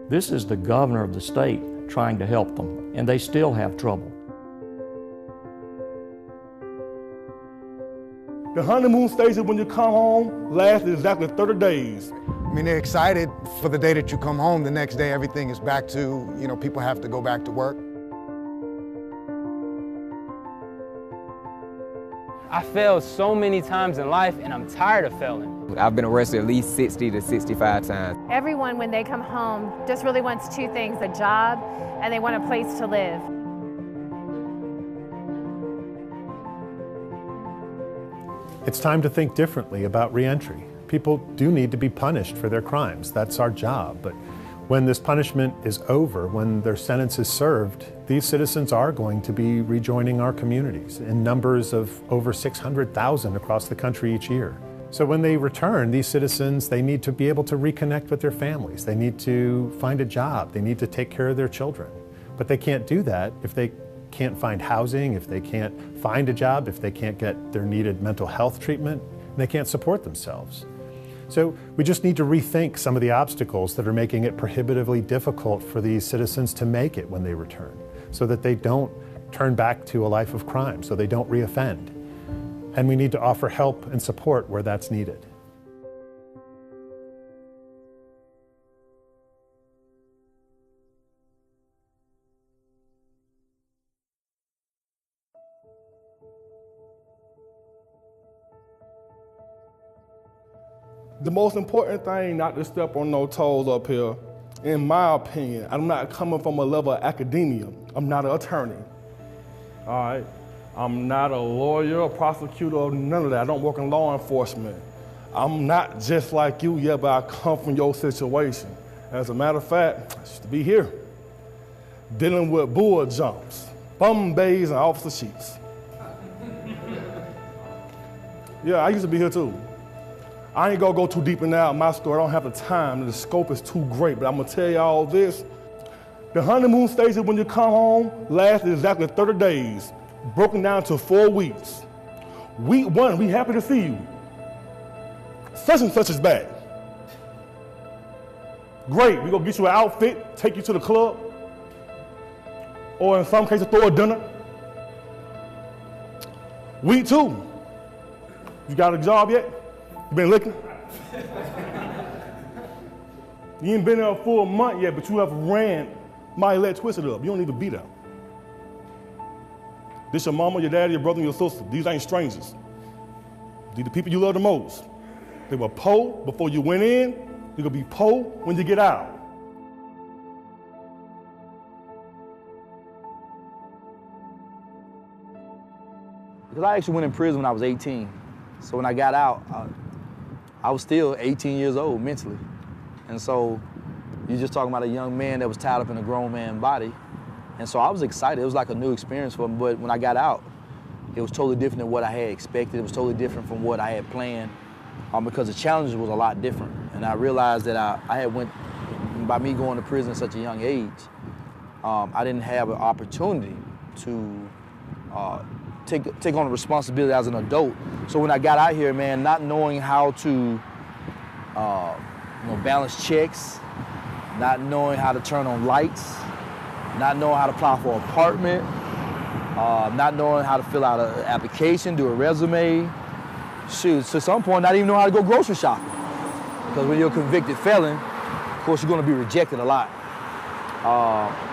This is the governor of the state trying to help them, and they still have trouble. The honeymoon stage when you come home lasts exactly 30 days. I mean, they're excited for the day that you come home. The next day, everything is back to, people have to go back to work. I failed so many times in life, and I'm tired of failing. I've been arrested at least 60 to 65 times. Everyone, when they come home, just really wants two things: a job, and they want a place to live. It's time to think differently about reentry. People do need to be punished for their crimes. That's our job. But when this punishment is over, when their sentence is served, these citizens are going to be rejoining our communities in numbers of over 600,000 across the country each year. So when they return, these citizens, they need to be able to reconnect with their families. They need to find a job. They need to take care of their children. But they can't do that if they can't find housing, if they can't find a job, if they can't get their needed mental health treatment, and they can't support themselves. So we just need to rethink some of the obstacles that are making it prohibitively difficult for these citizens to make it when they return, so that they don't turn back to a life of crime, so they don't reoffend. And we need to offer help and support where that's needed. The most important thing, not to step on no toes up here, in my opinion. I'm not coming from a level of academia. I'm not an attorney, all right? I'm not a lawyer, a prosecutor, none of that. I don't work in law enforcement. I'm not just like you, yeah, but I come from your situation. As a matter of fact, I used to be here, dealing with bull jumps, bum bays, and officer sheets. Yeah, I used to be here too. I ain't gonna go too deep in that my story. I don't have the time. The scope is too great, but I'm gonna tell you all this. The honeymoon stage when you come home lasts exactly 30 days, broken down to 4 weeks. Week 1, we happy to see you. Such and such is back. Great, we gonna get you an outfit, take you to the club, or in some cases throw a dinner. Week 2, you got a job yet? You been looking? You ain't been there a full month yet, but you have ran my leg twisted up. You don't even be there. This your mama, your daddy, your brother, and your sister. These ain't strangers. These the people you love the most. They were poor before you went in. You're gonna be poor when you get out. Because I actually went in prison when I was 18. So when I got out, I was still 18 years old mentally. And so you're just talking about a young man that was tied up in a grown man's body. And so I was excited. It was like a new experience for me. But when I got out, it was totally different than what I had expected. It was totally different from what I had planned because the challenges was a lot different. And I realized that I had went, by me going to prison at such a young age, I didn't have an opportunity to take on the responsibility as an adult. So when I got out here, man, not knowing how to balance checks, not knowing how to turn on lights, not knowing how to apply for an apartment, not knowing how to fill out an application, do a resume. Shoot, to some point, not even know how to go grocery shopping. Because when you're a convicted felon, of course, you're gonna be rejected a lot.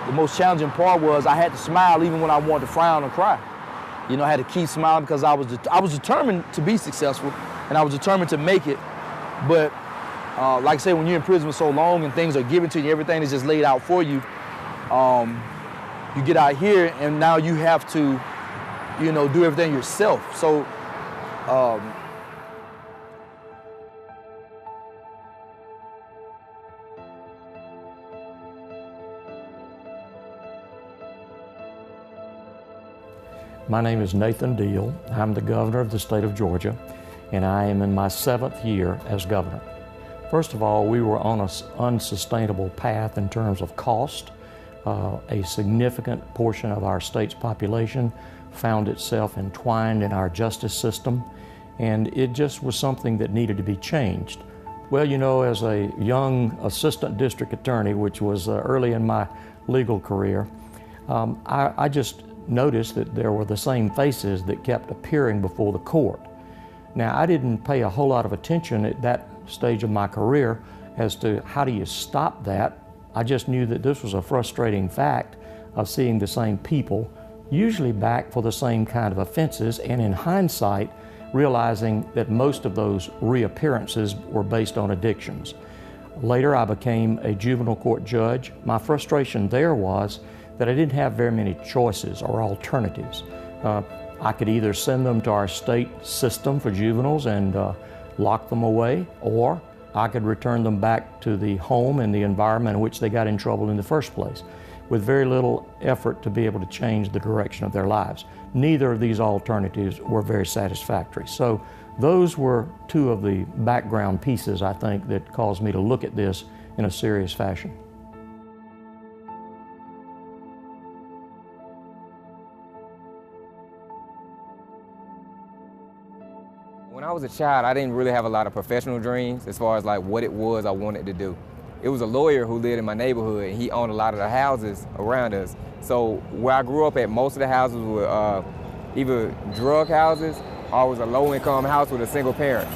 The most challenging part was I had to smile even when I wanted to frown or cry. You know, I had to keep smiling because I was determined to be successful, and I was determined to make it. But like I say, when you're in prison for so long and things are given to you, everything is just laid out for you, you get out here and now you have to, do everything yourself. So, My name is Nathan Deal. I'm the governor of the state of Georgia, and I am in my 7th year as governor. First of all, we were on an unsustainable path in terms of cost. A significant portion of our state's population found itself entwined in our justice system, and it just was something that needed to be changed. Well, you know, as a young assistant district attorney, which was early in my legal career, I just noticed that there were the same faces that kept appearing before the court. Now, I didn't pay a whole lot of attention at that stage of my career as to how do you stop that. I just knew that this was a frustrating fact of seeing the same people, usually back for the same kind of offenses, and in hindsight, realizing that most of those reappearances were based on addictions. Later, I became a juvenile court judge. My frustration there was that I didn't have very many choices or alternatives. I could either send them to our state system for juveniles and lock them away, or I could return them back to the home and the environment in which they got in trouble in the first place, with very little effort to be able to change the direction of their lives. Neither of these alternatives were very satisfactory. So those were two of the background pieces, I think, that caused me to look at this in a serious fashion. When I was a child, I didn't really have a lot of professional dreams as far as like what it was I wanted to do. It was a lawyer who lived in my neighborhood, and he owned a lot of the houses around us. So where I grew up at, most of the houses were either drug houses or was a low-income house with a single parent.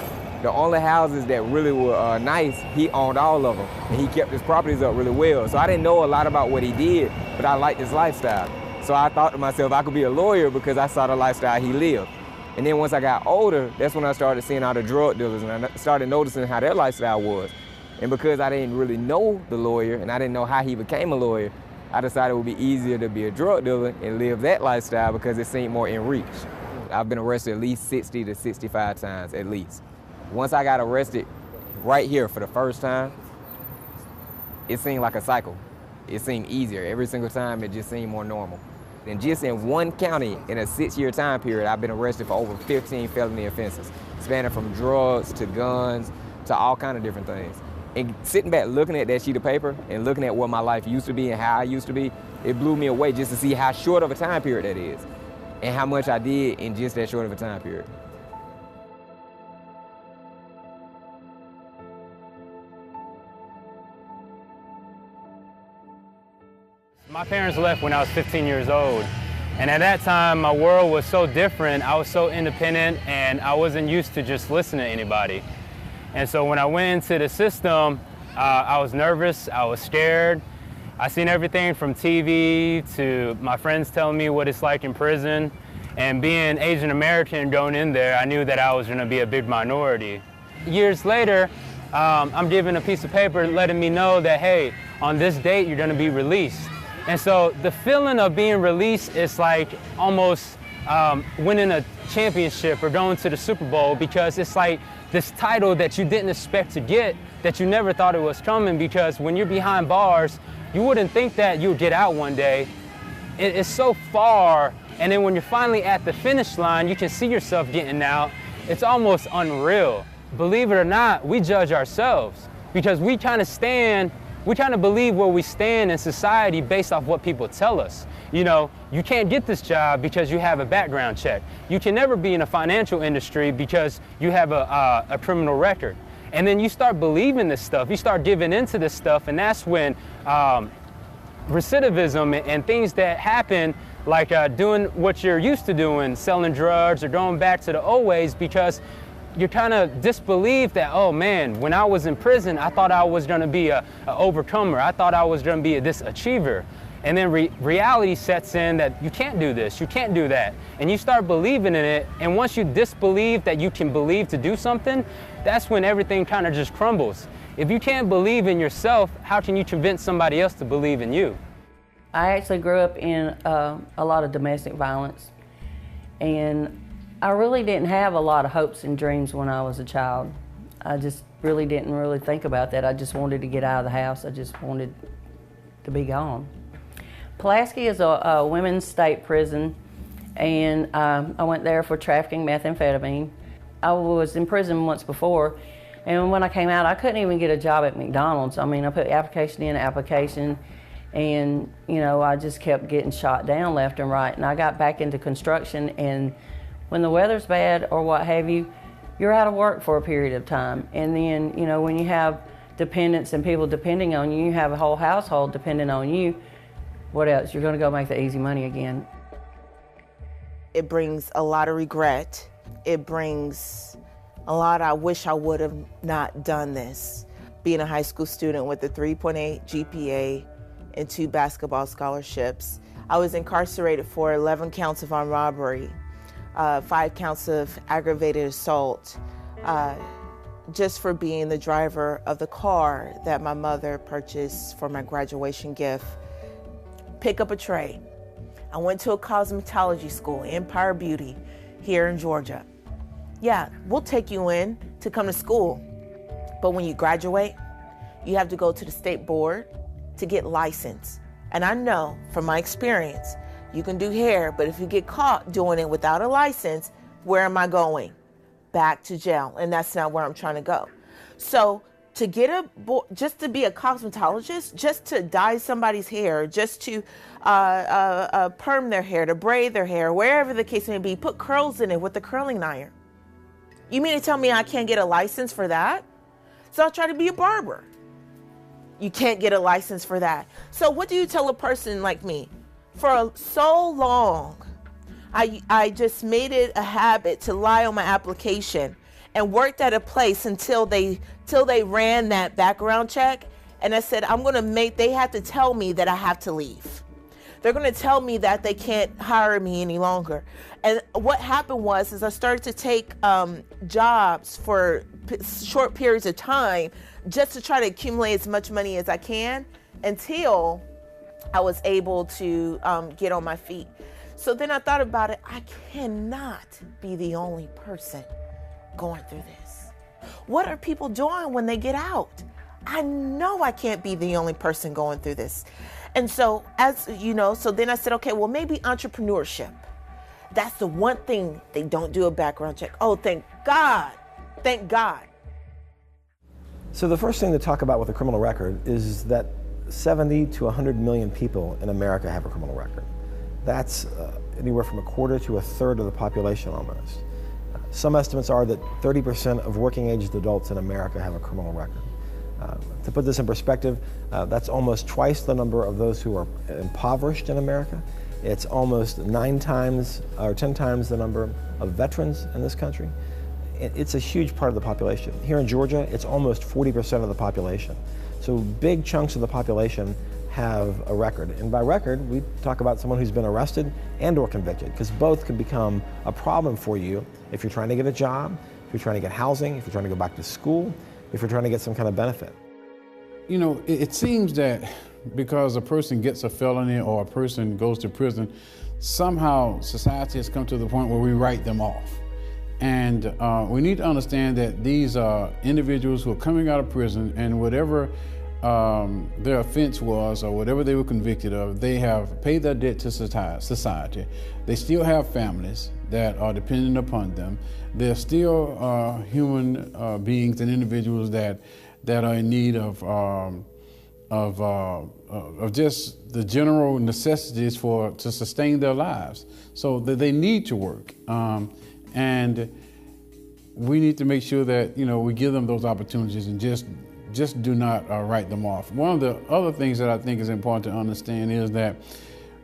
The only houses that really were nice, he owned all of them, and he kept his properties up really well. So I didn't know a lot about what he did, but I liked his lifestyle. So I thought to myself I could be a lawyer because I saw the lifestyle he lived. And then once I got older, that's when I started seeing all the drug dealers, and I started noticing how their lifestyle was. And because I didn't really know the lawyer and I didn't know how he became a lawyer, I decided it would be easier to be a drug dealer and live that lifestyle because it seemed more in reach. I've been arrested at least 60 to 65 times, at least. Once I got arrested right here for the first time, it seemed like a cycle. It seemed easier. Every single time it just seemed more normal. And just in one county, in a 6-year time period, I've been arrested for over 15 felony offenses, spanning from drugs to guns to all kinds of different things. And sitting back looking at that sheet of paper and looking at what my life used to be and how I used to be, it blew me away just to see how short of a time period that is and how much I did in just that short of a time period. My parents left when I was 15 years old. And at that time, my world was so different. I was so independent, and I wasn't used to just listening to anybody. And so when I went into the system, I was nervous, I was scared. I seen everything from TV to my friends telling me what it's like in prison. And being Asian American going in there, I knew that I was gonna be a big minority. Years later, I'm given a piece of paper letting me know that, hey, on this date, you're gonna be released. And so the feeling of being released is like almost winning a championship or going to the Super Bowl, because it's like this title that you didn't expect to get, that you never thought it was coming, because when you're behind bars, you wouldn't think that you would get out one day. It's so far, and then when you're finally at the finish line, you can see yourself getting out. It's almost unreal. Believe it or not, we judge ourselves because we kind of believe where we stand in society based off what people tell us. You know, you can't get this job because you have a background check. You can never be in a financial industry because you have a criminal record. And then you start believing this stuff, you start giving into this stuff, and that's when recidivism and things that happen, like doing what you're used to doing, selling drugs or going back to the old ways, because you're kind of disbelieve that, oh man, when I was in prison, I thought I was going to be an overcomer. I thought I was going to be this achiever. And then reality sets in that you can't do this, you can't do that. And you start believing in it. And once you disbelieve that you can believe to do something, that's when everything kind of just crumbles. If you can't believe in yourself, how can you convince somebody else to believe in you? I actually grew up in a lot of domestic violence. And I really didn't have a lot of hopes and dreams when I was a child. I just really didn't think about that. I just wanted to get out of the house. I just wanted to be gone. Pulaski is a women's state prison, and I went there for trafficking methamphetamine. I was in prison once before, and when I came out, I couldn't even get a job at McDonald's. I mean, I put application, and you know, I just kept getting shot down left and right. And I got back into construction, and when the weather's bad or what have you, you're out of work for a period of time. And then, you know, when you have dependents and people depending on you, you have a whole household depending on you, what else? You're going to go make the easy money again. It brings a lot of regret. It brings a lot of, I wish I would have not done this. Being a high school student with a 3.8 GPA and 2 basketball scholarships, I was incarcerated for 11 counts of armed robbery, 5 counts of aggravated assault, just for being the driver of the car that my mother purchased for my graduation gift. Pick up a tray. I went to a cosmetology school, Empire Beauty, here in Georgia. Yeah, we'll take you in to come to school, but when you graduate, you have to go to the state board to get licensed. And I know from my experience, you can do hair, but if you get caught doing it without a license, where am I going? Back to jail, and that's not where I'm trying to go. So to get just to be a cosmetologist, just to dye somebody's hair, just to perm their hair, to braid their hair, wherever the case may be, put curls in it with the curling iron. You mean to tell me I can't get a license for that? So I'll try to be a barber. You can't get a license for that. So what do you tell a person like me? For so long, I just made it a habit to lie on my application and worked at a place until they ran that background check. And I said, they have to tell me that I have to leave. They're going to tell me that they can't hire me any longer. And what happened was I started to take jobs for short periods of time just to try to accumulate as much money as I can until I was able to get on my feet. So then I thought about it. I cannot be the only person going through this. What are people doing when they get out? I know I can't be the only person going through this. And so, so then I said, okay, well, maybe entrepreneurship. That's the one thing they don't do a background check. Oh, thank God. Thank God. So the first thing to talk about with a criminal record is that 70 to 100 million people in America have a criminal record. That's anywhere from a quarter to a third of the population almost. Some estimates are that 30% of working-aged adults in America have a criminal record. To put this in perspective, that's almost twice the number of those who are impoverished in America. It's almost 9 times or 10 times the number of veterans in this country. It's a huge part of the population. Here in Georgia, it's almost 40% of the population. So big chunks of the population have a record. And by record, we talk about someone who's been arrested and or convicted, because both can become a problem for you if you're trying to get a job, if you're trying to get housing, if you're trying to go back to school, if you're trying to get some kind of benefit. You know, it seems that because a person gets a felony or a person goes to prison, somehow society has come to the point where we write them off. And we need to understand that these are individuals who are coming out of prison, and whatever their offense was or whatever they were convicted of, they have paid their debt to society. They still have families that are dependent upon them. They're still human beings and individuals that are in need of just the general necessities to sustain their lives. So that they need to work. And we need to make sure that, we give them those opportunities and just do not write them off. One of the other things that I think is important to understand is that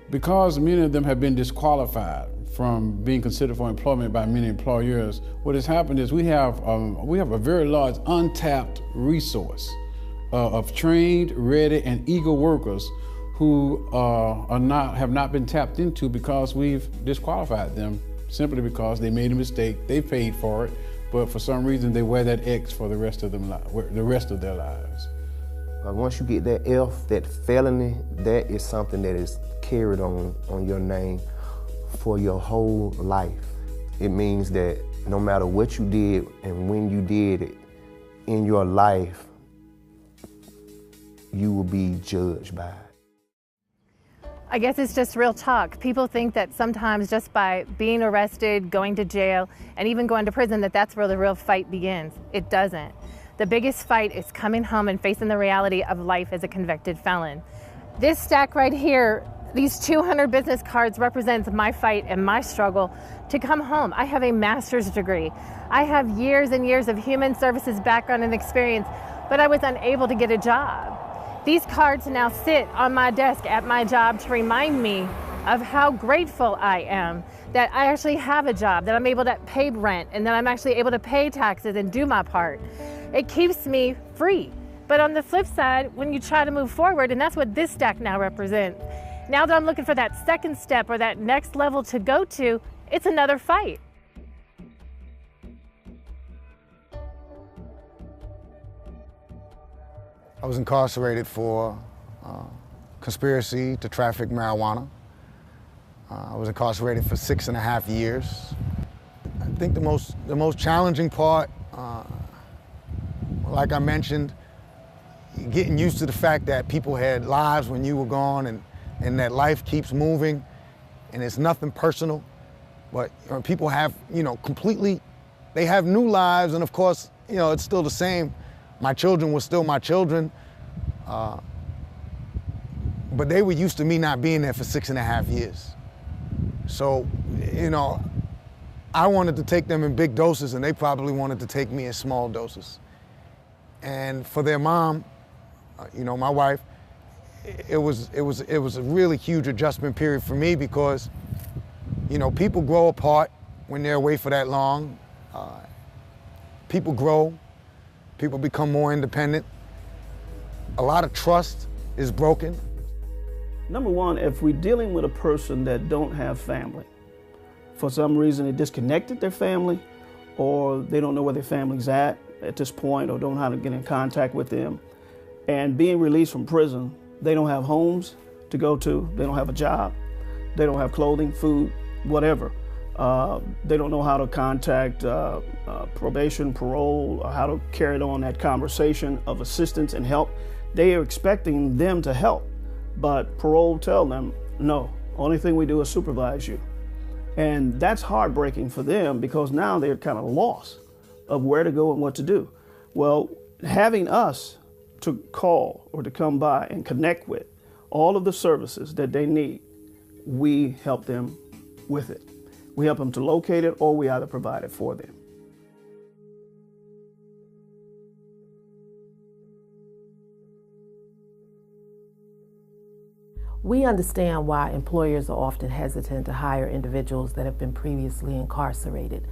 because many of them have been disqualified from being considered for employment by many employers, what has happened is we have a very large untapped resource of trained, ready, and eager workers who have not been tapped into because we've disqualified them simply because they made a mistake, they paid for it, but for some reason they wear that X for the rest of their lives. Once you get that F, that felony, that is something that is carried on your name for your whole life. It means that no matter what you did and when you did it in your life, you will be judged by it. I guess it's just real talk. People think that sometimes just by being arrested, going to jail, and even going to prison, that's where the real fight begins. It doesn't. The biggest fight is coming home and facing the reality of life as a convicted felon. This stack right here, These 200 business cards represents my fight and my struggle to come home. I have a master's degree. I have years and years of human services background and experience, but I was unable to get a job. These cards now sit on my desk at my job to remind me of how grateful I am that I actually have a job, that I'm able to pay rent, and that I'm actually able to pay taxes and do my part. It keeps me free. But on the flip side, when you try to move forward, and that's what this stack now represents, now that I'm looking for that second step or that next level to go to, it's another fight. I was incarcerated for conspiracy to traffic marijuana. I was incarcerated for 6.5 years. I think the most challenging part, like I mentioned, getting used to the fact that people had lives when you were gone, and that life keeps moving, and it's nothing personal. But people have, they have new lives, and of course, it's still the same. My children were still my children, but they were used to me not being there for 6.5 years. So, I wanted to take them in big doses, and they probably wanted to take me in small doses. And for their mom, my wife, it was a really huge adjustment period for me because, people grow apart when they're away for that long. People grow, people become more independent. A lot of trust is broken. Number one, if we're dealing with a person that don't have family, for some reason they disconnected their family, or they don't know where their family's at this point, or don't know how to get in contact with them, and being released from prison, they don't have homes to go to, they don't have a job, they don't have clothing, food, whatever. They don't know how to contact probation, parole, or how to carry on that conversation of assistance and help. They are expecting them to help, but parole tell them, no, only thing we do is supervise you. And that's heartbreaking for them because now they're kind of lost of where to go and what to do. Well, having us to call or to come by and connect with all of the services that they need, we help them with it. We help them to locate it, or we either provide it for them. We understand why employers are often hesitant to hire individuals that have been previously incarcerated.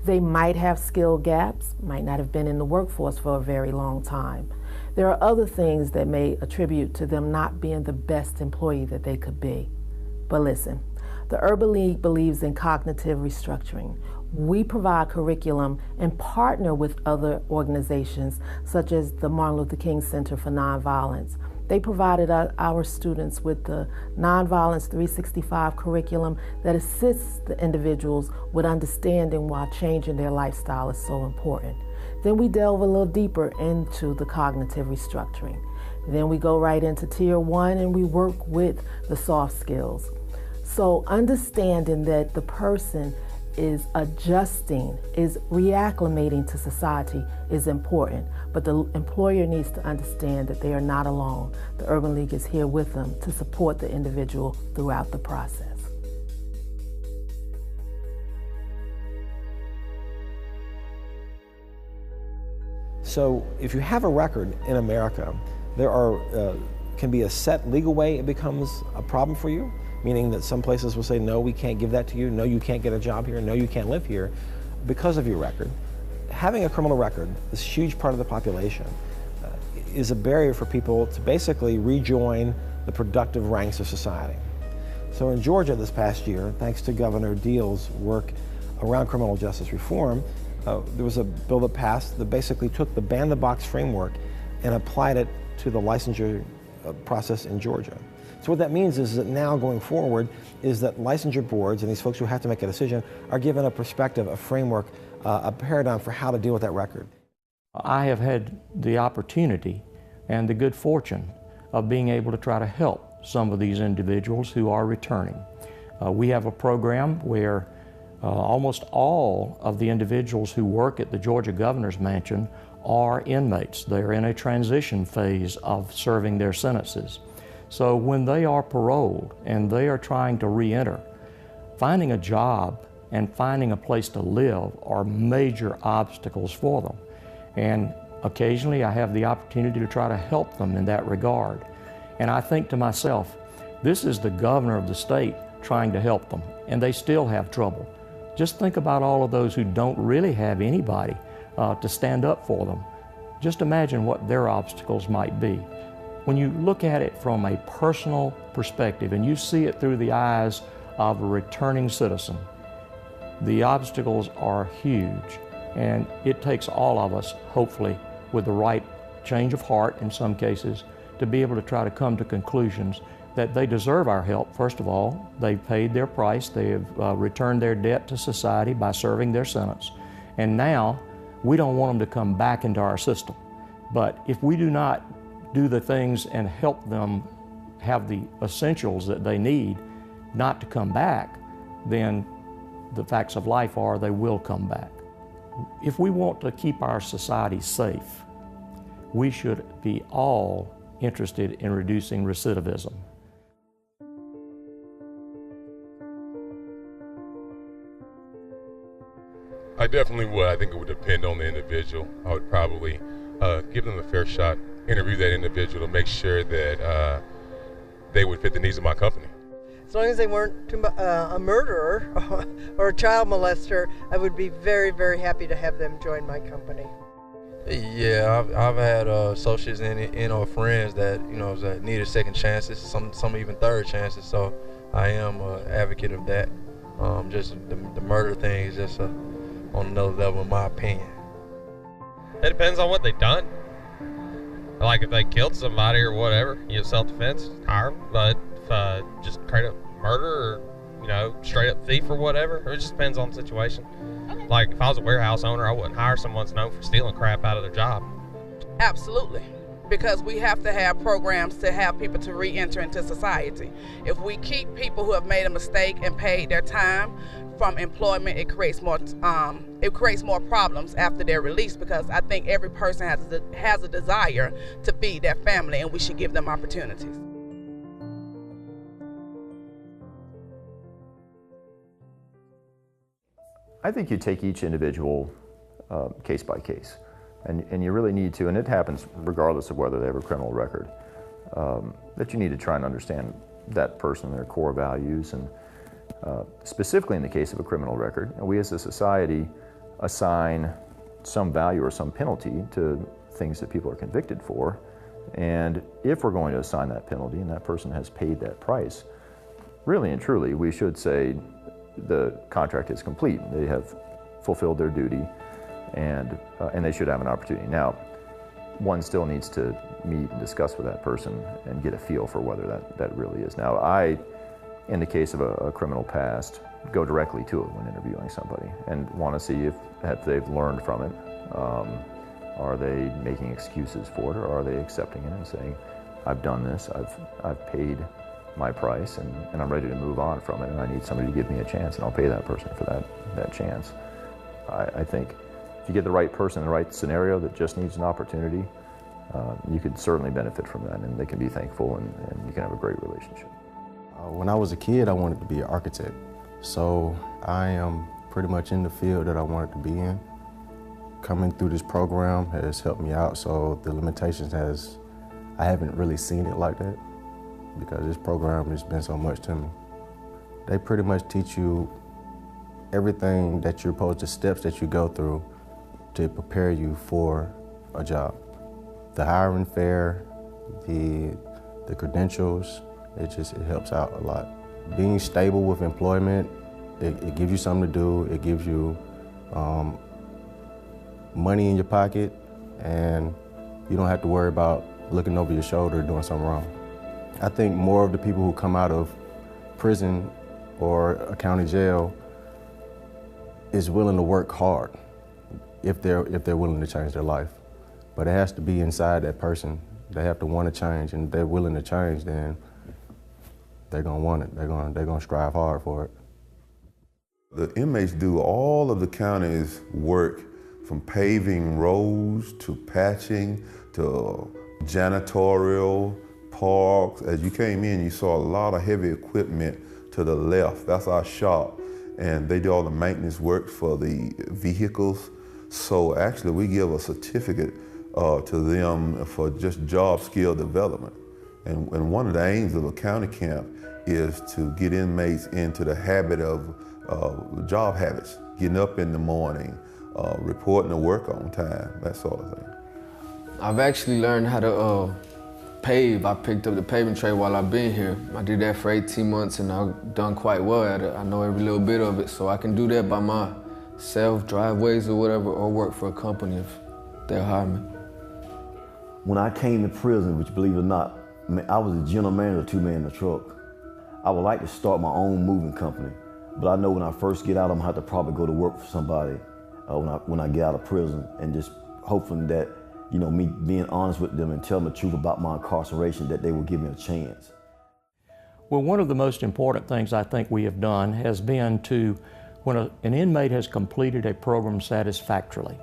They might have skill gaps, might not have been in the workforce for a very long time. There are other things that may attribute to them not being the best employee that they could be. But listen, the Urban League believes in cognitive restructuring. We provide curriculum and partner with other organizations such as the Martin Luther King Center for Nonviolence. They provided our students with the Nonviolence 365 curriculum that assists the individuals with understanding why changing their lifestyle is so important. Then we delve a little deeper into the cognitive restructuring. Then we go right into Tier 1 and we work with the soft skills. So understanding that the person is adjusting, is reacclimating to society is important, but the employer needs to understand that they are not alone. The Urban League is here with them to support the individual throughout the process. So if you have a record in America, there can be a set legal way it becomes a problem for you, meaning that some places will say, no, we can't give that to you, no, you can't get a job here, no, you can't live here because of your record. Having a criminal record, this huge part of the population, is a barrier for people to basically rejoin the productive ranks of society. So in Georgia this past year, thanks to Governor Deal's work around criminal justice reform, there was a bill that passed that basically took the ban-the-box framework and applied it to the licensure process in Georgia. So what that means is that now going forward is that licensure boards and these folks who have to make a decision are given a perspective, a framework, a paradigm for how to deal with that record. I have had the opportunity and the good fortune of being able to try to help some of these individuals who are returning. We have a program where almost all of the individuals who work at the Georgia Governor's Mansion are inmates. They're in a transition phase of serving their sentences. So when they are paroled and they are trying to re-enter, finding a job and finding a place to live are major obstacles for them. And occasionally I have the opportunity to try to help them in that regard. And I think to myself, this is the governor of the state trying to help them, and they still have trouble. Just think about all of those who don't really have anybody to stand up for them. Just imagine what their obstacles might be. When you look at it from a personal perspective and you see it through the eyes of a returning citizen, the obstacles are huge, and it takes all of us, hopefully, with the right change of heart in some cases, to be able to try to come to conclusions that they deserve our help. First of all, they've paid their price, they have returned their debt to society by serving their sentence, and now we don't want them to come back into our system. But if we do not do the things and help them have the essentials that they need not to come back, then the facts of life are they will come back. If we want to keep our society safe, we should be all interested in reducing recidivism. I definitely would. I think it would depend on the individual. I would probably give them a fair shot, interview that individual to make sure that they would fit the needs of my company. As long as they weren't a murderer or a child molester, I would be very, very happy to have them join my company. Yeah, I've had associates and friends that that needed second chances, some even third chances. So I am an advocate of that. Just the murder thing is just on another level, in my opinion. It depends on what they've done. Like if they killed somebody or whatever, self-defense, hire them. But if just straight up murder or straight up thief or whatever, it just depends on the situation. Like if I was a warehouse owner, I wouldn't hire someone that's known for stealing crap out of their job. Absolutely, because we have to have programs to have people to re-enter into society. If we keep people who have made a mistake and paid their time from employment, it creates more problems after they're released, because I think every person has a desire to feed their family, and we should give them opportunities. I think you take each individual case by case, and you really need to, and it happens regardless of whether they have a criminal record, that you need to try and understand that person, their core values, and specifically in the case of a criminal record, we as a society assign some value or some penalty to things that people are convicted for, and if we're going to assign that penalty and that person has paid that price, really and truly we should say the contract is complete. They have fulfilled their duty, and they should have an opportunity. Now, one still needs to meet and discuss with that person and get a feel for whether that really is. Now, I, in the case of a criminal past, go directly to it when interviewing somebody and want to see if they've learned from it. Are they making excuses for it, or are they accepting it and saying, I've done this, I've paid my price, and I'm ready to move on from it, and I need somebody to give me a chance, and I'll pay that person for that chance. I think if you get the right person in the right scenario that just needs an opportunity, you could certainly benefit from that, and they can be thankful, and you can have a great relationship. When I was a kid, I wanted to be an architect, so I am pretty much in the field that I wanted to be in. Coming through this program has helped me out, so the limitations I haven't really seen it like that, because this program has been so much to me. They pretty much teach you everything that you're supposed to, steps that you go through to prepare you for a job. The hiring fair, the credentials, it helps out a lot. Being stable with employment, it gives you something to do, it gives you money in your pocket, and you don't have to worry about looking over your shoulder or doing something wrong. I think more of the people who come out of prison or a county jail is willing to work hard if they're willing to change their life. But it has to be inside that person. They have to want to change, and if they're willing to change, then they're gonna want it. They're gonna strive hard for it. The inmates do all of the county's work, from paving roads to patching to janitorial, parks. As you came in, you saw a lot of heavy equipment to the left. That's our shop. And they do all the maintenance work for the vehicles. So actually we give a certificate to them for just job skill development. And one of the aims of a county camp is to get inmates into the habit of job habits, getting up in the morning, reporting to work on time, that sort of thing. I've actually learned how to pave. I picked up the paving trade while I've been here. I did that for 18 months and I've done quite well at it. I know every little bit of it, so I can do that by myself, driveways or whatever, or work for a company if they'll hire me. When I came to prison, which believe it or not, I was a general manager of 2-man in the truck. I would like to start my own moving company, but I know when I first get out, I'm gonna have to probably go to work for somebody when I get out of prison, and just hoping that, you know, me being honest with them and telling the truth about my incarceration, that they will give me a chance. Well, one of the most important things I think we have done has been to, when an inmate has completed a program satisfactorily,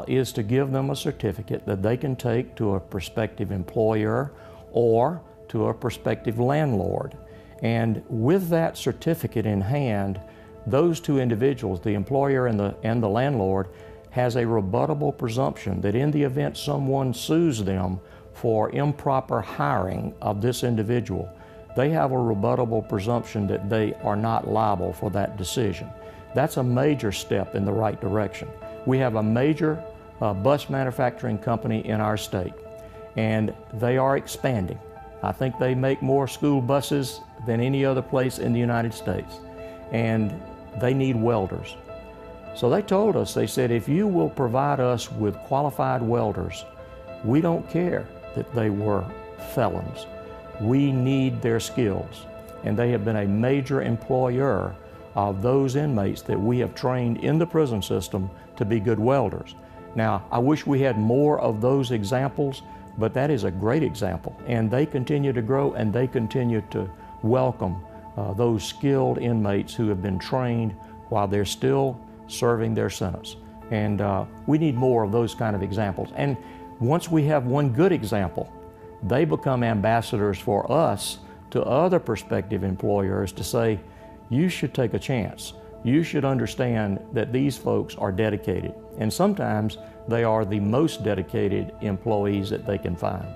is to give them a certificate that they can take to a prospective employer or to a prospective landlord. And with that certificate in hand, those two individuals, the employer and the landlord, has a rebuttable presumption that in the event someone sues them for improper hiring of this individual, they have a rebuttable presumption that they are not liable for that decision. That's a major step in the right direction. We have a major bus manufacturing company in our state, and they are expanding. I think they make more school buses than any other place in the United States, and they need welders. So they told us, they said, if you will provide us with qualified welders, we don't care that they were felons. We need their skills. And they have been a major employer of those inmates that we have trained in the prison system to be good welders. Now, I wish we had more of those examples, but that is a great example. And they continue to grow, and they continue to welcome those skilled inmates who have been trained while they're still serving their sentence. And we need more of those kind of examples. And once we have one good example, they become ambassadors for us to other prospective employers to say, you should take a chance. You should understand that these folks are dedicated. And sometimes they are the most dedicated employees that they can find.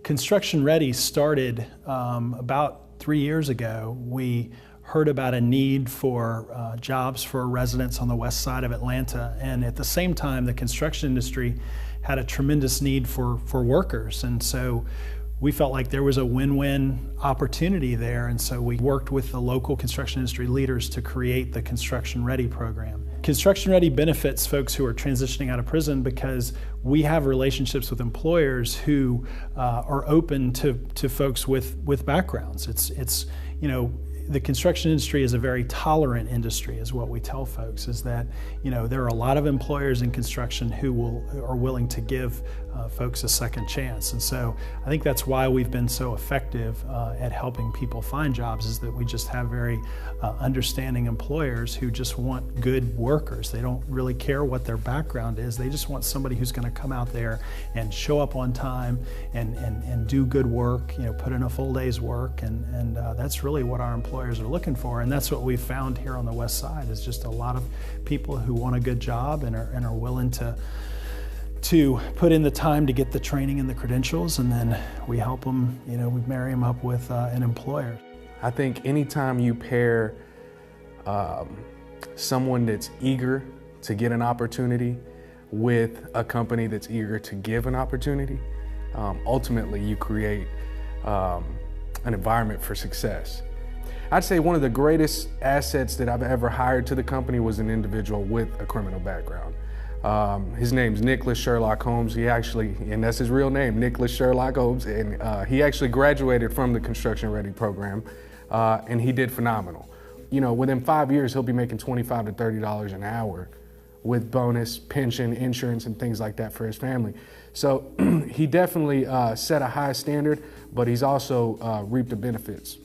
Construction Ready started about 3 years ago. We heard about a need for jobs for residents on the west side of Atlanta, and at the same time the construction industry had a tremendous need for workers, and so we felt like there was a win-win opportunity there, and so we worked with the local construction industry leaders to create the Construction Ready program. Construction Ready benefits folks who are transitioning out of prison because we have relationships with employers who are open to folks with backgrounds. It's you know, the construction industry is a very tolerant industry, is what we tell folks, is that, you know, there are a lot of employers in construction who are willing to give folks a second chance. And so I think that's why we've been so effective at helping people find jobs, is that we just have very understanding employers who just want good workers. They don't really care what their background is. They just want somebody who's going to come out there and show up on time and do good work, you know, put in a full day's work. And that's really what our employers are looking for. And that's what we've found here on the west side, is just a lot of people who want a good job and are willing to put in the time to get the training and the credentials, and then we help them, you know, we marry them up with an employer. I think anytime you pair someone that's eager to get an opportunity with a company that's eager to give an opportunity, ultimately you create an environment for success. I'd say one of the greatest assets that I've ever hired to the company was an individual with a criminal background. His name's Nicholas Sherlock Holmes. He actually, and that's his real name, Nicholas Sherlock Holmes, and he actually graduated from the Construction Ready program, and he did phenomenal. You know, within 5 years, he'll be making $25 to $30 an hour with bonus, pension, insurance, and things like that for his family. So he definitely set a high standard, but he's also reaped the benefits.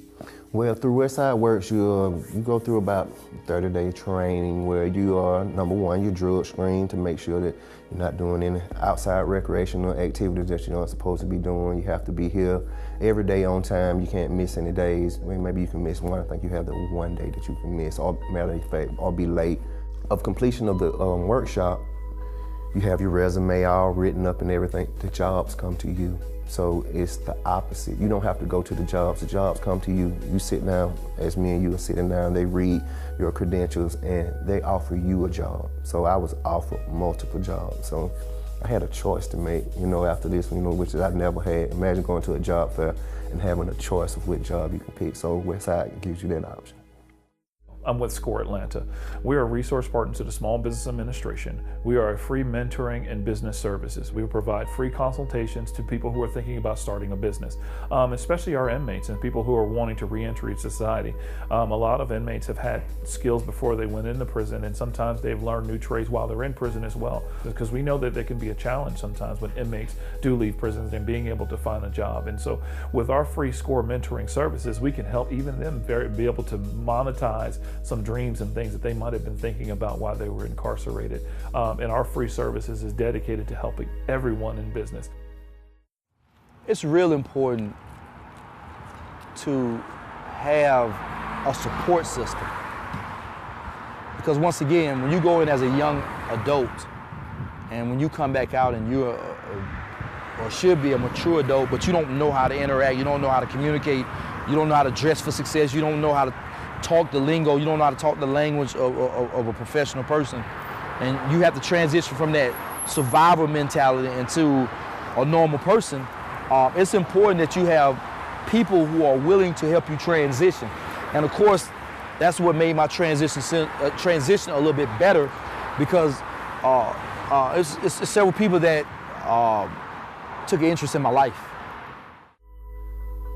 Well, through Westside Works, you go through about 30-day training where you are, number one, you're drug screened to make sure that you're not doing any outside recreational activities that you're not supposed to be doing. You have to be here every day on time. You can't miss any days. I mean, maybe you can miss one. I think you have the one day that you can miss, or matter of fact, or be late. Of completion of the workshop, you have your resume all written up and everything. The jobs come to you. So it's the opposite. You don't have to go to the jobs come to you. You sit down, as me and you are sitting down, they read your credentials and they offer you a job. So I was offered multiple jobs. So I had a choice to make, after this, which I've never had. Imagine going to a job fair and having a choice of what job you can pick. So Westside gives you that option. I'm with SCORE Atlanta. We are a resource partner to the Small Business Administration. We are a free mentoring and business services. We provide free consultations to people who are thinking about starting a business, especially our inmates and people who are wanting to re-enter society. A lot of inmates have had skills before they went into prison, and sometimes they've learned new trades while they're in prison as well, because we know that there can be a challenge sometimes when inmates do leave prisons and being able to find a job. And so with our free SCORE mentoring services, we can help even them be able to monetize some dreams and things that they might have been thinking about while they were incarcerated. And our free services is dedicated to helping everyone in business. It's real important to have a support system. Because once again, when you go in as a young adult, and when you come back out and you're or should be a mature adult, but you don't know how to interact, you don't know how to communicate, you don't know how to dress for success, you don't know how to talk the lingo, you don't know how to talk the language of a professional person. And you have to transition from that survivor mentality into a normal person. It's important that you have people who are willing to help you transition. And of course, that's what made my transition a little bit better, because it's several people that took an interest in my life.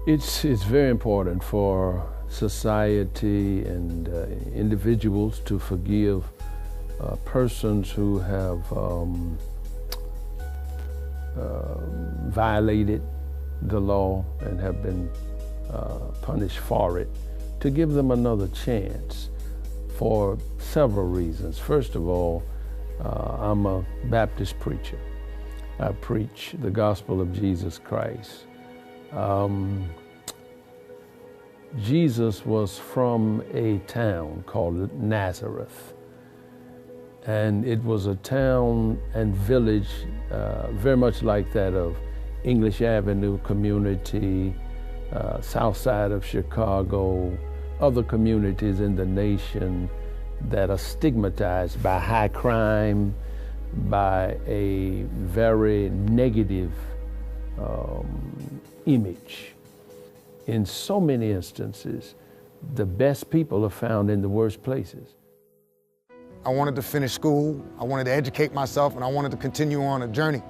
It's very important for society and individuals to forgive persons who have violated the law and have been punished for it, to give them another chance for several reasons. First of all, I'm a Baptist preacher. I preach the gospel of Jesus Christ. Jesus was from a town called Nazareth, and it was a town and village very much like that of English Avenue community, south side of Chicago, other communities in the nation that are stigmatized by high crime, by a very negative image. In so many instances, the best people are found in the worst places. I wanted to finish school, I wanted to educate myself, and I wanted to continue on a journey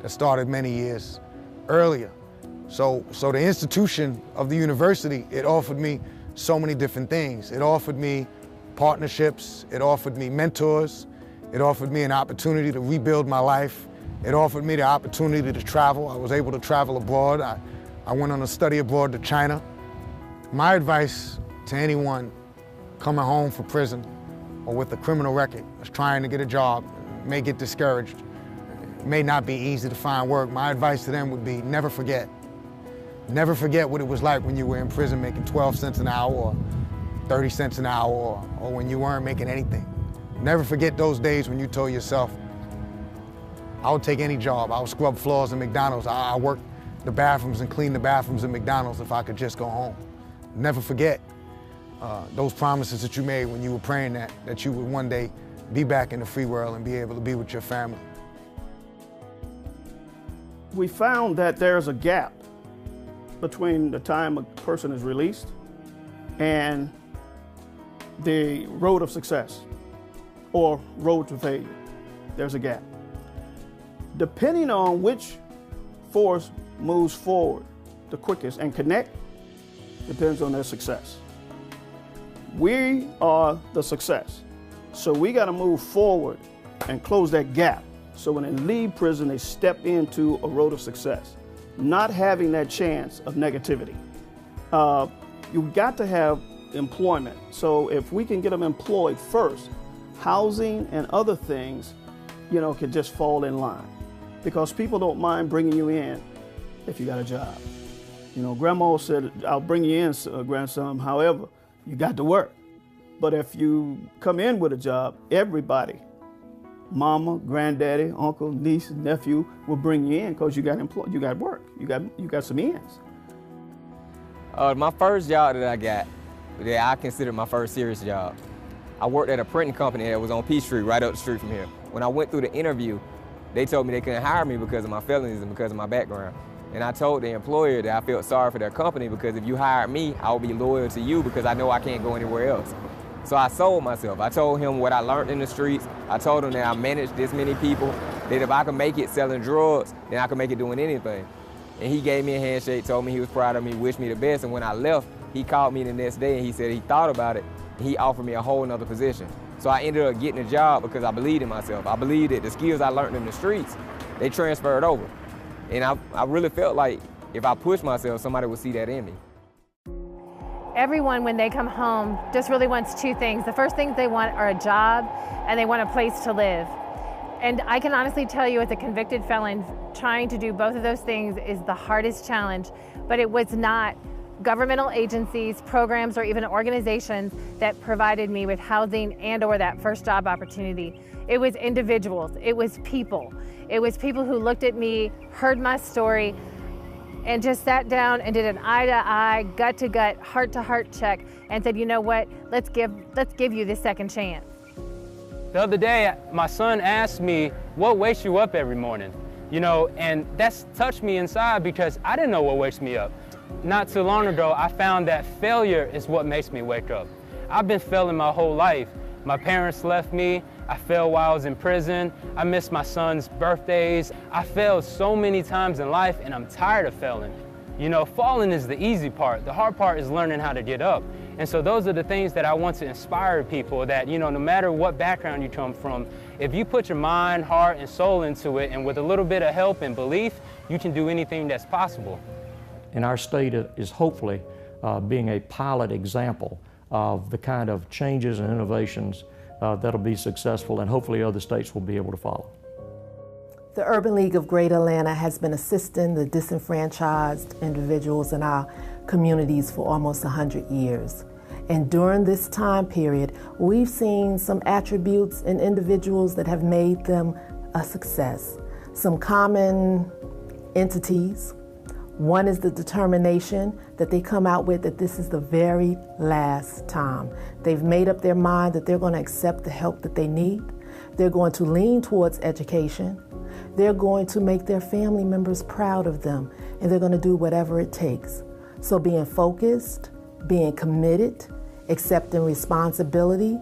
that started many years earlier. So the institution of the university, it offered me so many different things. It offered me partnerships, it offered me mentors, it offered me an opportunity to rebuild my life. It offered me the opportunity to travel. I was able to travel abroad. I went on a study abroad to China. My advice to anyone coming home from prison or with a criminal record is trying to get a job, may get discouraged, it may not be easy to find work. My advice to them would be never forget. Never forget what it was like when you were in prison making 12 cents an hour or 30 cents an hour or when you weren't making anything. Never forget those days when you told yourself, I would take any job. I would scrub floors in McDonald's. I worked the bathrooms and clean the bathrooms in McDonald's if I could just go home. Never forget those promises that you made when you were praying that you would one day be back in the free world and be able to be with your family. We found that there's a gap between the time a person is released and the road of success or road to failure. There's a gap. Depending on which force moves forward the quickest and connect, depends on their success. We are the success. So we got to move forward and close that gap. So when they leave prison, they step into a road of success, not having that chance of negativity. You've got to have employment. So if we can get them employed first, housing and other things, can just fall in line. Because people don't mind bringing you in if you got a job. Grandma said, I'll bring you in, grandson, however, you got to work. But if you come in with a job, everybody, mama, granddaddy, uncle, niece, nephew will bring you in because you got employed, you got work, you got some ends. My first job that I got, that I consider my first serious job, I worked at a printing company that was on P Street, right up the street from here. When I went through the interview, they told me they couldn't hire me because of my felonies and because of my background. And I told the employer that I felt sorry for their company because if you hired me, I would be loyal to you because I know I can't go anywhere else. So I sold myself. I told him what I learned in the streets. I told him that I managed this many people, that if I could make it selling drugs, then I could make it doing anything. And he gave me a handshake, told me he was proud of me, wished me the best. And when I left, he called me the next day and he said he thought about it. And he offered me a whole nother position. So I ended up getting a job because I believed in myself. I believed that the skills I learned in the streets, they transferred over. And I really felt like if I pushed myself, somebody would see that in me. Everyone, when they come home, just really wants two things. The first things they want are a job and they want a place to live. And I can honestly tell you, as a convicted felon, trying to do both of those things is the hardest challenge. But it was not governmental agencies, programs, or even organizations that provided me with housing and or that first job opportunity. It was individuals, it was people. It was people who looked at me, heard my story, and just sat down and did an eye-to-eye, gut-to-gut, heart-to-heart check and said, you know what, let's give you this second chance. The other day, my son asked me, what wakes you up every morning? And that's touched me inside because I didn't know what wakes me up. Not too long ago, I found that failure is what makes me wake up. I've been failing my whole life. My parents left me. I failed while I was in prison. I missed my son's birthdays. I failed so many times in life and I'm tired of failing. Falling is the easy part. The hard part is learning how to get up. And so those are the things that I want to inspire people that, no matter what background you come from, if you put your mind, heart, and soul into it, and with a little bit of help and belief, you can do anything that's possible. And our state is hopefully being a pilot example of the kind of changes and innovations that'll be successful, and hopefully other states will be able to follow. The Urban League of Greater Atlanta has been assisting the disenfranchised individuals in our communities for almost 100 years. And during this time period, we've seen some attributes in individuals that have made them a success. Some common entities. One is the determination that they come out with that this is the very last time. They've made up their mind that they're going to accept the help that they need. They're going to lean towards education. They're going to make their family members proud of them, and they're going to do whatever it takes. So being focused, being committed, accepting responsibility,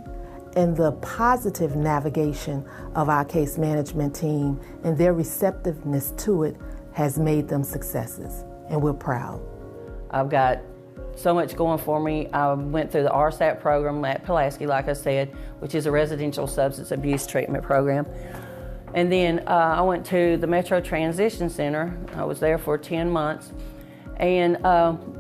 and the positive navigation of our case management team and their receptiveness to it has made them successes, and we're proud. I've got so much going for me. I went through the RSAT program at Pulaski, like I said, which is a residential substance abuse treatment program. And then I went to the Metro Transition Center. I was there for 10 months. And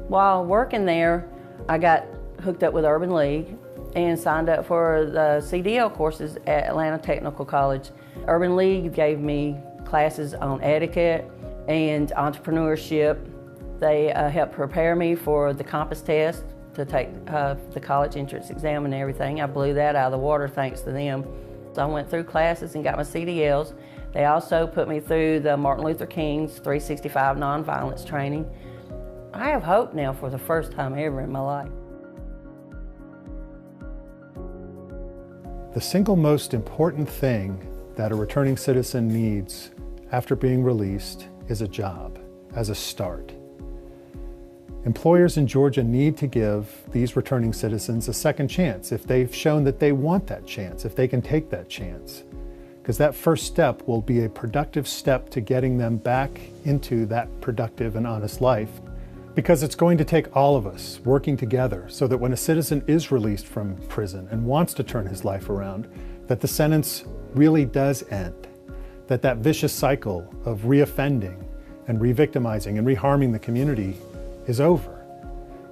while working there, I got hooked up with Urban League and signed up for the CDL courses at Atlanta Technical College. Urban League gave me classes on etiquette and entrepreneurship. They helped prepare me for the compass test to take the college entrance exam and everything. I blew that out of the water thanks to them. So I went through classes and got my CDLs. They also put me through the Martin Luther King's 365 nonviolence training. I have hope now for the first time ever in my life. The single most important thing that a returning citizen needs after being released is a job as a start. Employers in Georgia need to give these returning citizens a second chance if they've shown that they want that chance, if they can take that chance. Because that first step will be a productive step to getting them back into that productive and honest life. Because it's going to take all of us working together so that when a citizen is released from prison and wants to turn his life around, that the sentence really does end. That vicious cycle of reoffending and re-victimizing and reharming the community is over.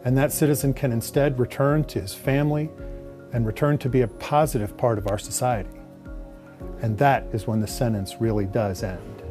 and that citizen can instead return to his family and return to be a positive part of our society. And that is when the sentence really does end.